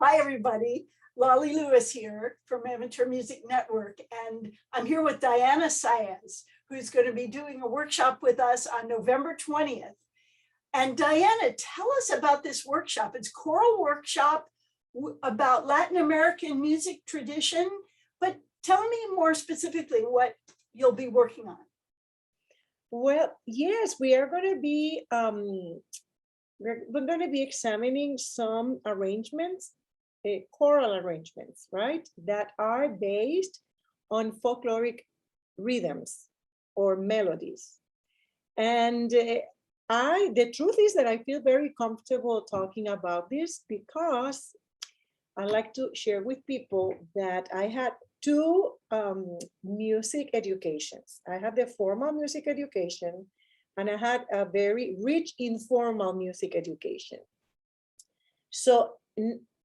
Hi, everybody. Lolly Lewis here from Amateur Music Network. And I'm here with Diana Sáez, who's going to be doing a workshop with us on November 20th. And Diana, tell us about this workshop. It's a choral workshop about Latin American music tradition, but tell me more specifically what you'll be working on. Well, yes, we are going to be we're going to be examining some arrangements, choral arrangements, right, that are based on folkloric rhythms or melodies. And the truth is that I feel very comfortable talking about this because I like to share with people that I had two music educations. I had the formal music education and I had a very rich informal music education. So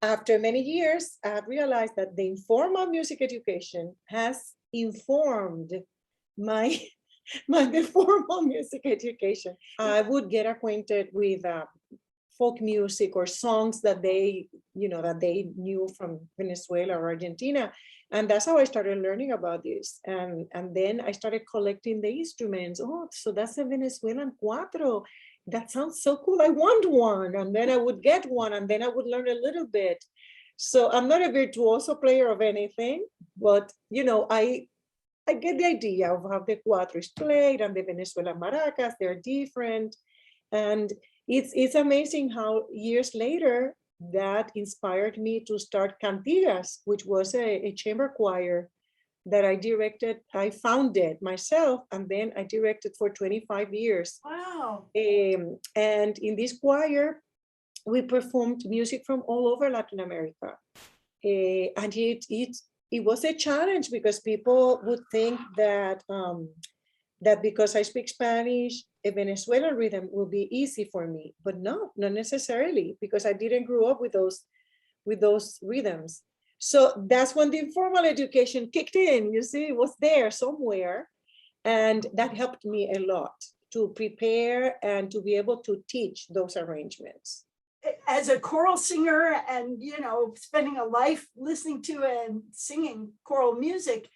after many years, I have realized that the informal music education has informed my the formal music education. I would get acquainted with folk music or songs that they knew from Venezuela or Argentina. And that's how I started learning about this. And then I started collecting the instruments. Oh, so that's a Venezuelan cuatro. That sounds so cool. I want one. And then I would get one and then I would learn a little bit. So I'm not a virtuoso player of anything, but I get the idea of how the cuatro is played and the Venezuelan maracas, they're different. And it's amazing how years later that inspired me to start Cantigas, which was a chamber choir that I founded myself, and then I directed for 25 years. Wow. And in this choir, we performed music from all over Latin America. And it was a challenge because people would think that that because I speak Spanish, a Venezuelan rhythm will be easy for me, but no, not necessarily, because I didn't grow up with those rhythms. So that's when the informal education kicked in. You see, it was there somewhere, and that helped me a lot to prepare and to be able to teach those arrangements. As a choral singer and, spending a life listening to and singing choral music,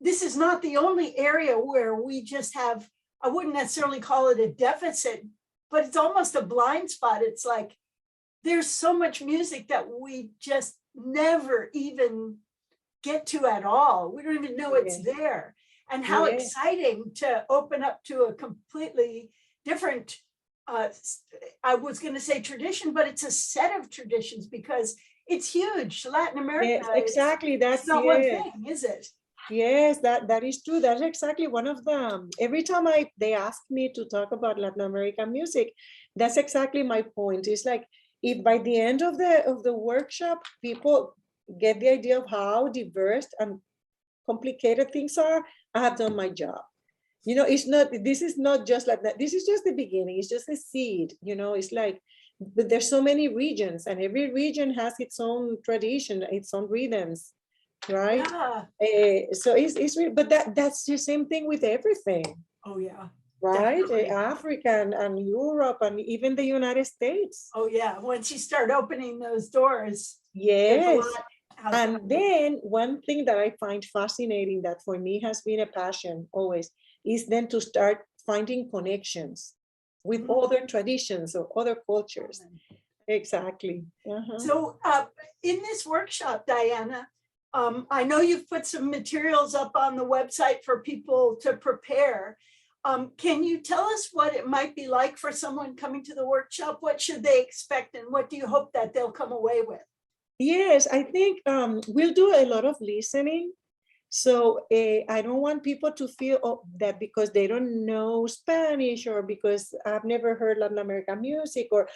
this is not the only area where we just have, I wouldn't necessarily call it a deficit, but it's almost a blind spot. It's like, there's so much music that we just never even get to at all. We don't even know it's there. And how exciting to open up to a completely different I was going to say tradition, but it's a set of traditions because it's huge. Latin America. Yes, exactly. That's not one thing, is it? Yes, that is true. That's exactly one of them. Every time they ask me to talk about Latin American music, that's exactly my point. It's like if by the end of the workshop, people get the idea of how diverse and complicated things are, I have done my job. This is not just like that. This is just the beginning. It's just a seed, it's like, but there's so many regions and every region has its own tradition, its own rhythms, right? Yeah. So it's really, but that's the same thing with everything. Oh yeah. Right? Africa and Europe and even the United States. Oh yeah. Once you start opening those doors. Yes. And then one thing that I find fascinating that for me has been a passion always is then to start finding connections with other traditions or other cultures. Exactly. So in this workshop, Diana, I know you've put some materials up on the website for people to prepare. Can you tell us what it might be like for someone coming to the workshop? What should they expect and what do you hope that they'll come away with? Yes, I think we'll do a lot of listening. So I don't want people to feel that because they don't know Spanish or because I've never heard Latin American music or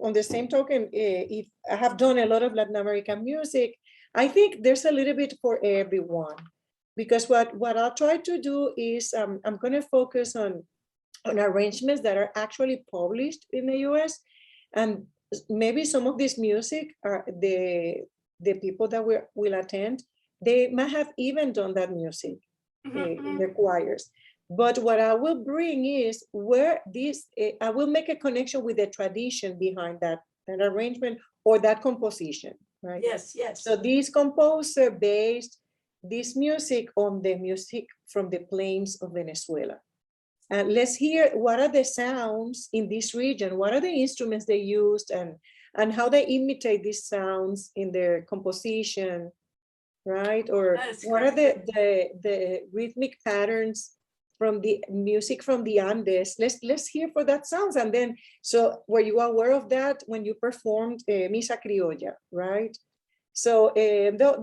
on the same token, if I have done a lot of Latin American music, I think there's a little bit for everyone. Because what I'll try to do is I'm going to focus on arrangements that are actually published in the US, and maybe some of this music are the people that will attend, they might have even done that music in the choirs. But what I will bring is where I will make a connection with the tradition behind that arrangement or that composition, right? Yes, yes. So this composer based this music on the music from the plains of Venezuela. And let's hear what are the sounds in this region, what are the instruments they used, and how they imitate these sounds in their composition, right? Or That's what are great. the rhythmic patterns from the music from the Andes. Let's hear for that sounds. And then, so were you aware of that when you performed Misa Criolla, right? So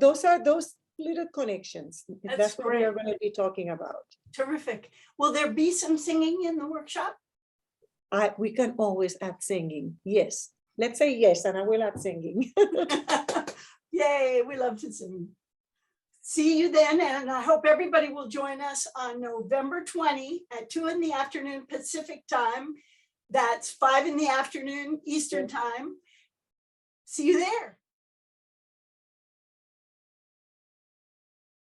those are those little connections. That's what we are great. going to be talking about. Terrific. Will there be some singing in the workshop? We can always add singing. Yes. Let's say yes, and I will add singing. Yay, we love to sing. See you then, and I hope everybody will join us on November 20 at 2 in the afternoon Pacific time. That's 5 in the afternoon Eastern time. See you there.